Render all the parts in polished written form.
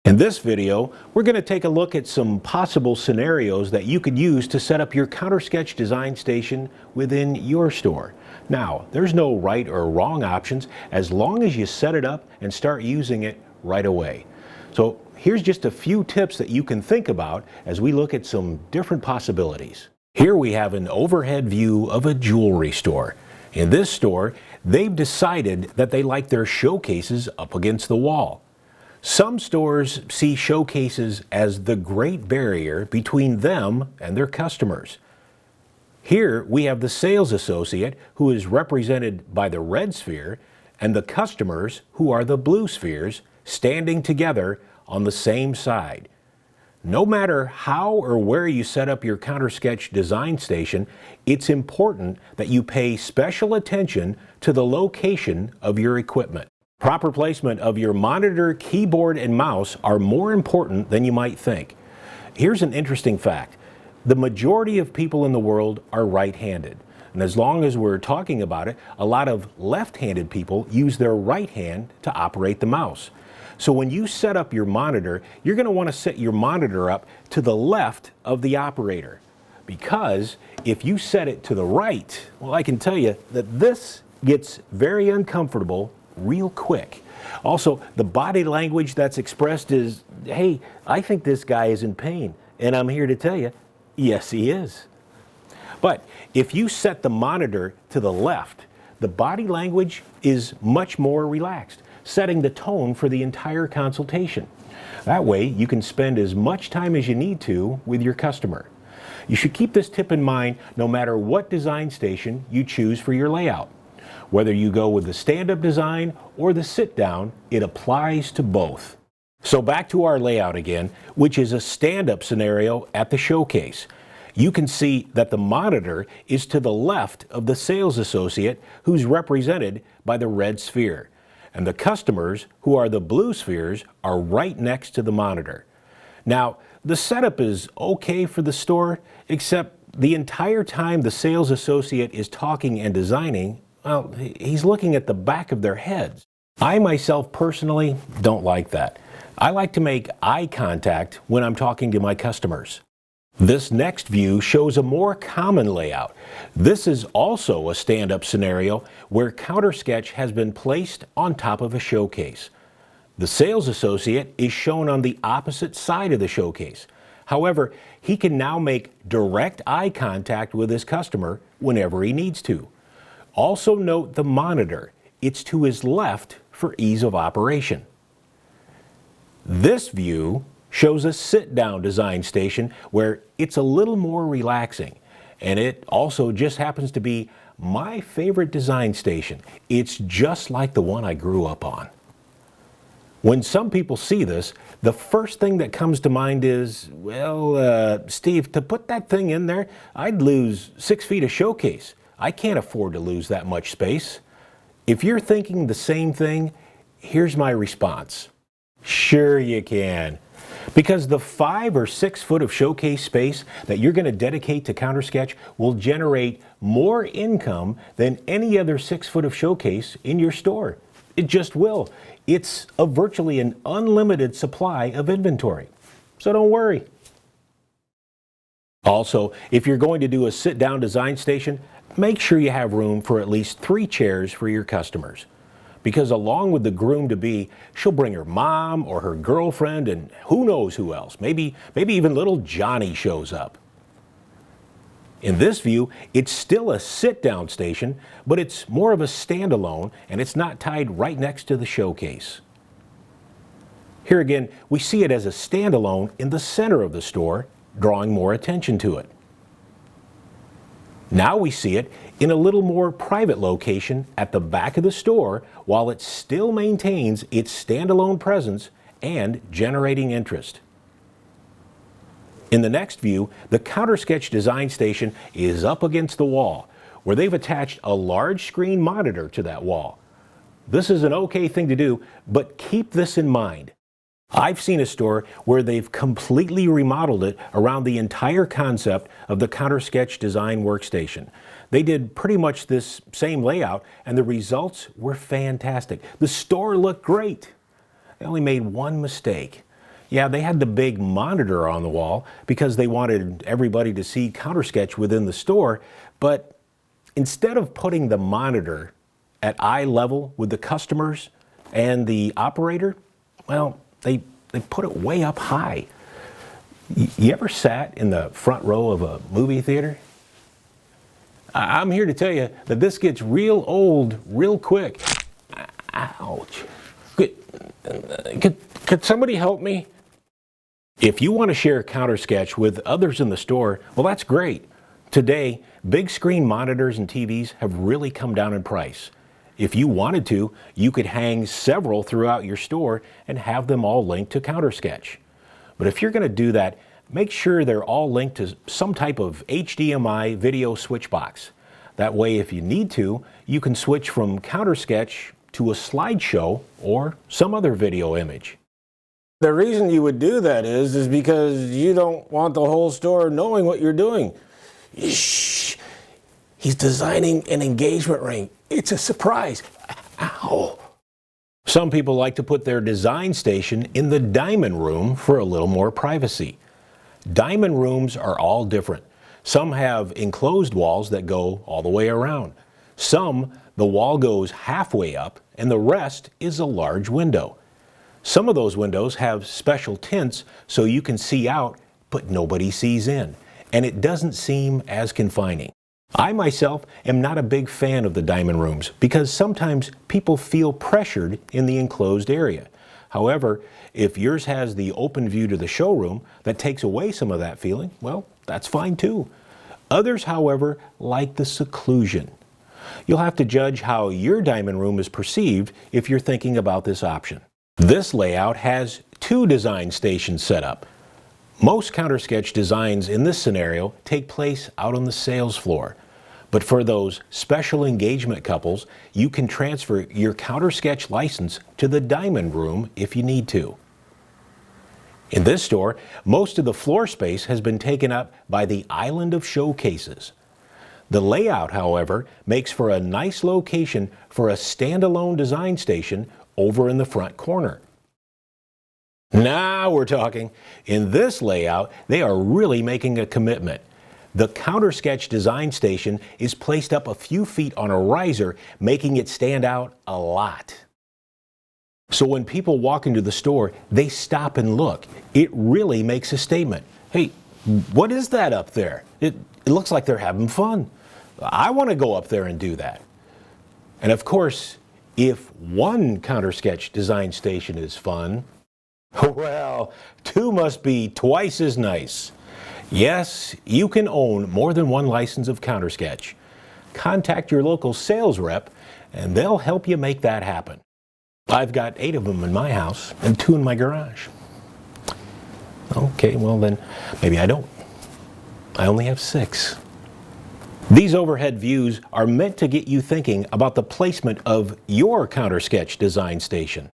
In this video, we're going to take a look at some possible scenarios that you could use to set up your CounterSketch design station within your store. Now, there's no right or wrong options as long as you set it up and start using it right away. So here's just a few tips that you can think about as we look at some different possibilities. Here we have an overhead view of a jewelry store. In this store, they've decided that they like their showcases up against the wall. Some stores see showcases as the great barrier between them and their customers. Here we have the sales associate, who is represented by the red sphere, and the customers, who are the blue spheres, standing together on the same side. No matter how or where you set up your CounterSketch design station, it's important that you pay special attention to the location of your equipment. Proper placement of your monitor, keyboard, and mouse are more important than you might think. Here's an interesting fact. The majority of people in the world are right-handed. And as long as we're talking about it, a lot of left-handed people use their right hand to operate the mouse. So when you set up your monitor, you're going to want to set your monitor up to the left of the operator. Because if you set it to the right, well, I can tell you that this gets very uncomfortable real quick. Also, the body language that's expressed is, hey, I think this guy is in pain. And I'm here to tell you, yes, he is. But if you set the monitor to the left, the body language is much more relaxed, setting the tone for the entire consultation. That way, you can spend as much time as you need to with your customer. You should keep this tip in mind no matter what design station you choose for your layout. Whether you go with the stand-up design or the sit-down, it applies to both. So back to our layout again, which is a stand-up scenario at the showcase. You can see that the monitor is to the left of the sales associate, who's represented by the red sphere. And the customers, who are the blue spheres, are right next to the monitor. Now, the setup is okay for the store, except the entire time the sales associate is talking and designing, well, he's looking at the back of their heads. I myself personally don't like that. I like to make eye contact when I'm talking to my customers. This next view shows a more common layout. This is also a stand-up scenario where CounterSketch has been placed on top of a showcase. The sales associate is shown on the opposite side of the showcase. However, he can now make direct eye contact with his customer whenever he needs to. Also note the monitor. It's to his left for ease of operation. This view shows a sit-down design station where it's a little more relaxing. And it also just happens to be my favorite design station. It's just like the one I grew up on. When some people see this, the first thing that comes to mind is, well, Steve, to put that thing in there, I'd lose 6 feet of showcase. I can't afford to lose that much space. If you're thinking the same thing, here's my response. Sure you can. Because the 5 or 6 foot of showcase space that you're going to dedicate to CounterSketch will generate more income than any other 6 foot of showcase in your store. It just will. It's virtually an unlimited supply of inventory. So don't worry. Also, if you're going to do a sit-down design station, make sure you have room for at least 3 chairs for your customers. Because along with the groom-to-be, she'll bring her mom or her girlfriend and who knows who else. Maybe even little Johnny shows up. In this view, it's still a sit-down station, but it's more of a standalone and it's not tied right next to the showcase. Here again, we see it as a standalone in the center of the store, drawing more attention to it. Now we see it in a little more private location at the back of the store while it still maintains its standalone presence and generating interest. In the next view, the CounterSketch design station is up against the wall where they've attached a large screen monitor to that wall. This is an okay thing to do, but keep this in mind. I've seen a store where they've completely remodeled it around the entire concept of the CounterSketch design workstation. They did pretty much this same layout and the results were fantastic. The store looked great. They only made one mistake. Yeah, they had the big monitor on the wall because they wanted everybody to see CounterSketch within the store, but instead of putting the monitor at eye level with the customers and the operator, well, they put it way up high. You ever sat in the front row of a movie theater? I'm here to tell you that this gets real old real quick. Ouch. Could somebody help me? If you want to share CounterSketch with others in the store, well, that's great. Today, big screen monitors and TVs have really come down in price. If you wanted to, you could hang several throughout your store and have them all linked to CounterSketch. But if you're going to do that, make sure they're all linked to some type of HDMI video switch box. That way, if you need to, you can switch from CounterSketch to a slideshow or some other video image. The reason you would do that is because you don't want the whole store knowing what you're doing. Shh! He's designing an engagement ring. It's a surprise. Ow! Some people like to put their design station in the diamond room for a little more privacy. Diamond rooms are all different. Some have enclosed walls that go all the way around. Some, the wall goes halfway up and the rest is a large window. Some of those windows have special tints so you can see out, but nobody sees in, and it doesn't seem as confining. I myself am not a big fan of the diamond rooms because sometimes people feel pressured in the enclosed area. However, if yours has the open view to the showroom that takes away some of that feeling, well, that's fine too. Others, however, like the seclusion. You'll have to judge how your diamond room is perceived if you're thinking about this option. This layout has two design stations set up. Most CounterSketch designs in this scenario take place out on the sales floor. But for those special engagement couples, you can transfer your CounterSketch license to the diamond room if you need to. In this store, most of the floor space has been taken up by the island of showcases. The layout, however, makes for a nice location for a standalone design station over in the front corner. Now we're talking. In this layout, they are really making a commitment. The CounterSketch design station is placed up a few feet on a riser, making it stand out a lot. So when people walk into the store, they stop and look. It really makes a statement. Hey, what is that up there? It looks like they're having fun. I want to go up there and do that. And of course, if one CounterSketch design station is fun, well, two must be twice as nice. Yes, you can own more than one license of CounterSketch. Contact your local sales rep and they'll help you make that happen. I've got 8 of them in my house and 2 in my garage. Okay, well then, maybe I don't. I only have 6. These overhead views are meant to get you thinking about the placement of your CounterSketch design station.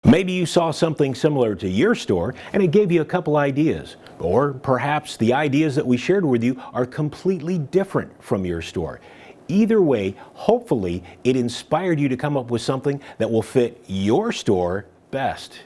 Maybe you saw something similar to your store and it gave you a couple ideas. Or perhaps the ideas that we shared with you are completely different from your store. Either way, hopefully it inspired you to come up with something that will fit your store best.